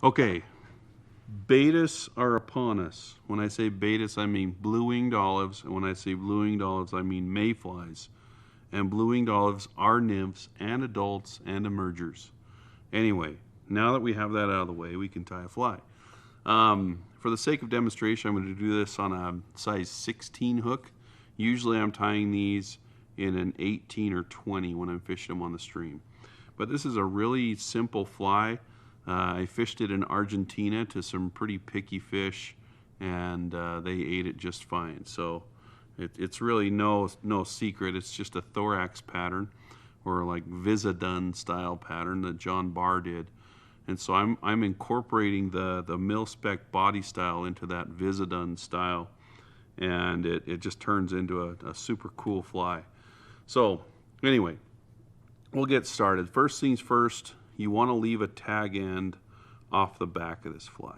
Okay, Baetis are upon us. When I say Baetis, I mean blue-winged olives, and when I say blue-winged olives, I mean mayflies. And blue-winged olives are nymphs and adults and emergers. Anyway, now that we have that out of the way, we can tie a fly. For the sake of demonstration, I'm going to do this on a size 16 hook. Usually I'm tying these in an 18 or 20 when I'm fishing them on the stream. But this is a really simple fly. I fished it in Argentina to some pretty picky fish, and they ate it just fine. So it's really no secret. It's just a thorax pattern, or like Visadun style pattern that John Barr did. And so I'm incorporating the Mil-Spec body style into that Visadun style, and it just turns into a super cool fly. So anyway, we'll get started. First things first, you want to leave a tag end off the back of this fly.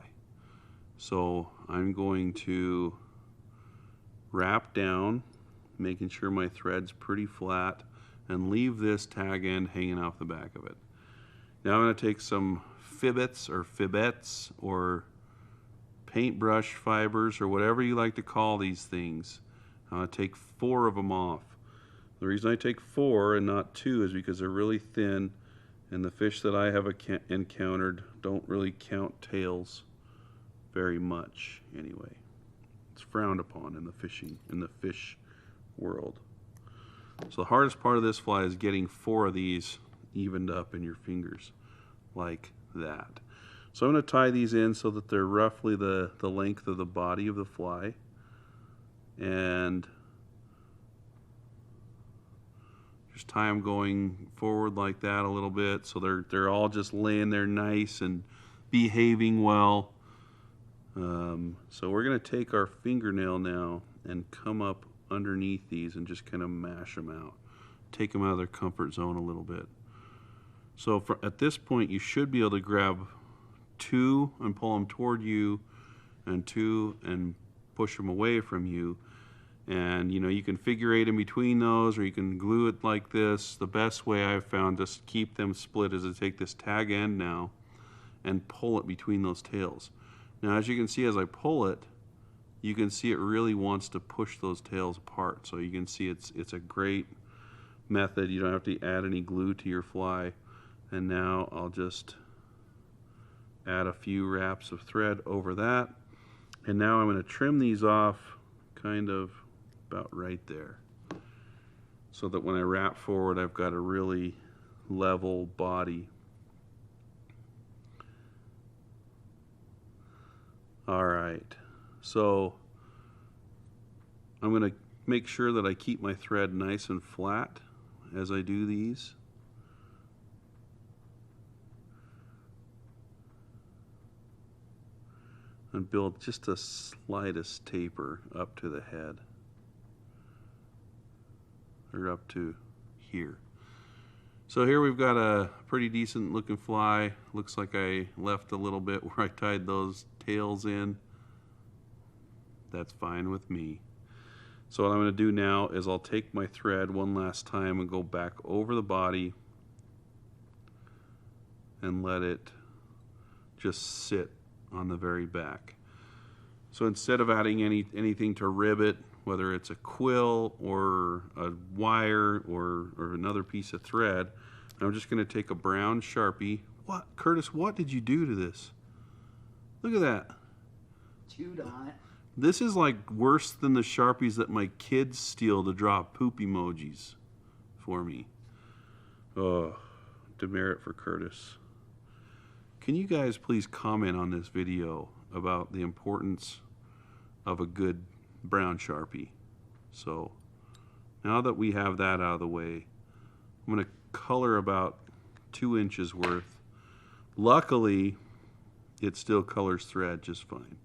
So I'm going to wrap down, making sure my thread's pretty flat, and leave this tag end hanging off the back of it. Now I'm going to take some fibbets or fibbettes or paintbrush fibers or whatever you like to call these things. I'm going to take 4 of them off. The reason I take 4 and not 2 is because they're really thin, and the fish that I have encountered don't really count tails very much anyway. It's frowned upon in the fish world. So the hardest part of this fly is getting 4 of these evened up in your fingers like that. So I'm going to tie these in so that they're roughly the length of the body of the fly, and just tie them going forward like that a little bit, so they're all just laying there nice and behaving well. So we're going to take our fingernail now and come up underneath these and just kind of mash them out, take them out of their comfort zone a little bit. So at this point, you should be able to grab 2 and pull them toward you, and 2 and push them away from you. And you can figure 8 in between those, or you can glue it like this. The best way I've found to keep them split is to take this tag end now and pull it between those tails. Now, as you can see, as I pull it, you can see it really wants to push those tails apart. So you can see it's a great method. You don't have to add any glue to your fly. And now I'll just add a few wraps of thread over that. And now I'm going to trim these off kind of about right there, so that when I wrap forward, I've got a really level body. All right, so I'm going to make sure that I keep my thread nice and flat as I do these. And build just the slightest taper up to the head, or up to here. So here we've got a pretty decent looking fly. Looks like I left a little bit where I tied those tails in. That's fine with me. So what I'm going to do now is I'll take my thread one last time and go back over the body and let it just sit on the very back. So instead of adding anything to rivet, whether it's a quill or a wire or another piece of thread, I'm just going to take a brown Sharpie. What, Curtis, what did you do to this? Look at that. Chewed on it. This is like worse than the Sharpies that my kids steal to draw poop emojis for me. Oh, demerit for Curtis. Can you guys please comment on this video about the importance of a good brown Sharpie? So now that we have that out of the way, I'm going to color about 2 inches worth. Luckily, it still colors thread just fine.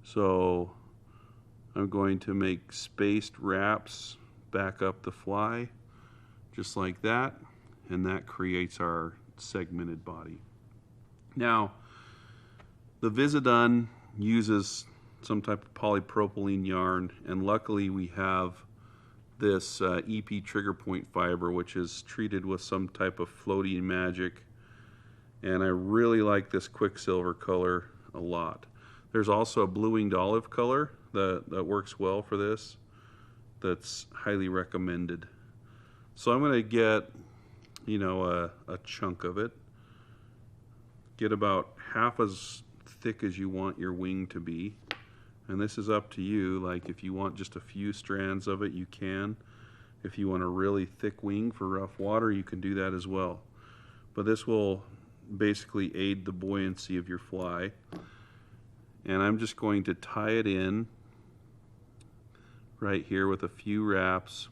So I'm going to make spaced wraps back up the fly, just like that, and that creates our segmented body. Now, the Visadun uses some type of polypropylene yarn, and luckily we have this EP trigger point fiber, which is treated with some type of floating magic, And I really like this Quicksilver color a lot. There's also a blue-winged olive color that works well for this. That's highly recommended. So I'm going to get, you know, a chunk of it. Get about half as thick as you want your wing to be. And this is up to you. Like if you want just a few strands of it, you can. If you want a really thick wing for rough water, you can do that as well. But this will basically aid the buoyancy of your fly. And I'm just going to tie it in right here with a few wraps.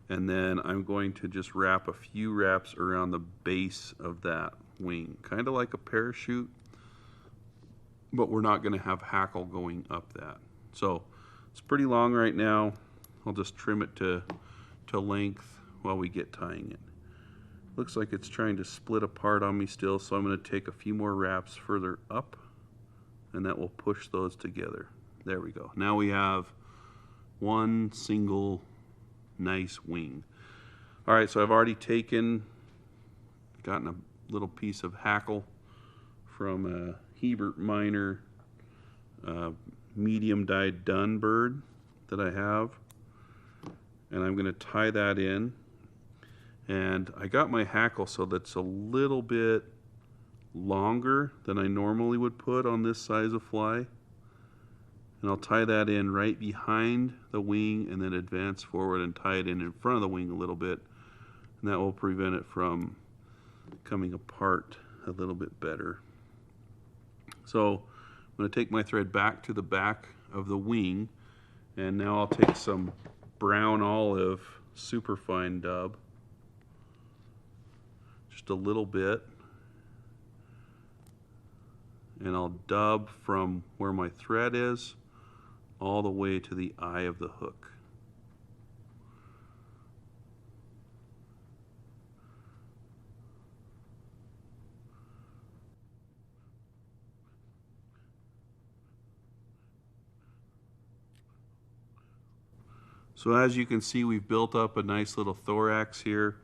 And then I'm going to just wrap a few wraps around the base of that wing, kind of like a parachute, but we're not going to have hackle going up that. So it's pretty long right now. I'll just trim it to length while we get tying it. Looks like it's trying to split apart on me still, so I'm going to take a few more wraps further up, and that will push those together. There we go. Now we have one single nice wing. All right, so I've already gotten a little piece of hackle from a Hebert Minor medium dyed dun bird that I have, and I'm going to tie that in. And I got my hackle so that's a little bit longer than I normally would put on this size of fly. And I'll tie that in right behind the wing and then advance forward and tie it in front of the wing a little bit. And that will prevent it from coming apart a little bit better. So I'm going to take my thread back to the back of the wing, and now I'll take some brown olive superfine dub, just a little bit, and I'll dub from where my thread is all the way to the eye of the hook. So as you can see, we've built up a nice little thorax here.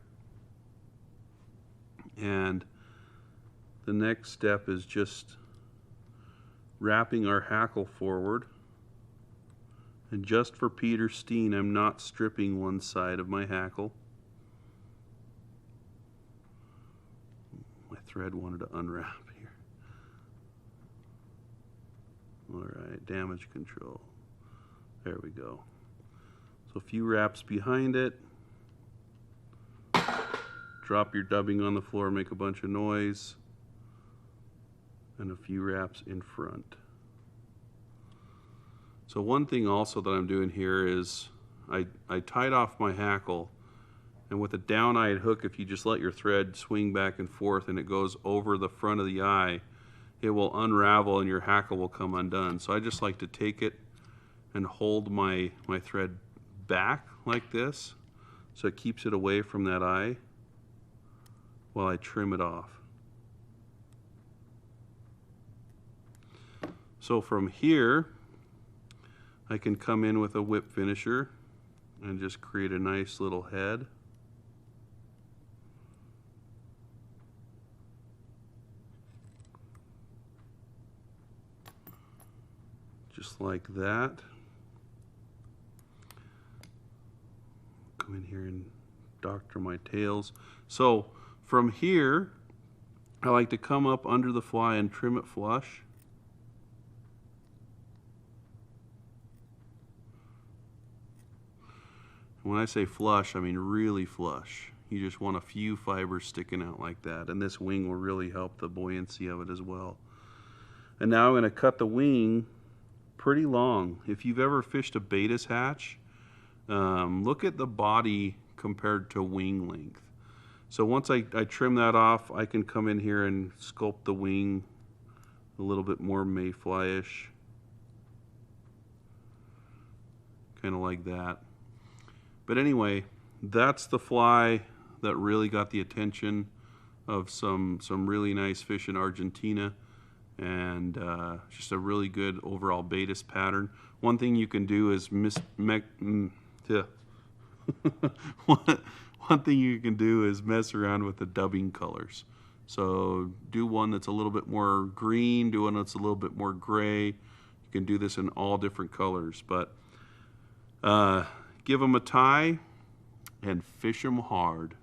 And the next step is just wrapping our hackle forward. And just for Peter Steen, I'm not stripping one side of my hackle. My thread wanted to unwrap here. All right, damage control. There we go. So a few wraps behind it. Drop your dubbing on the floor, make a bunch of noise. And a few wraps in front. So one thing also that I'm doing here is I tied off my hackle, and with a down-eyed hook, if you just let your thread swing back and forth and it goes over the front of the eye, it will unravel and your hackle will come undone. So I just like to take it and hold my thread back like this so it keeps it away from that eye while I trim it off. So from here, I can come in with a whip finisher and just create a nice little head. Just like that. Come in here and doctor my tails. So from here, I like to come up under the fly and trim it flush. When I say flush, I mean really flush. You just want a few fibers sticking out like that, and this wing will really help the buoyancy of it as well. And now I'm going to cut the wing pretty long. If you've ever fished a Baetis hatch, look at the body compared to wing length. So once I trim that off, I can come in here and sculpt the wing a little bit more Mayfly-ish. Kind of like that. But anyway, that's the fly that really got the attention of some really nice fish in Argentina, and just a really good overall Baetis pattern. One thing you can do is one thing you can do is mess around with the dubbing colors. So do one that's a little bit more green, do one that's a little bit more gray. You can do this in all different colors, but give them a tie and fish them hard.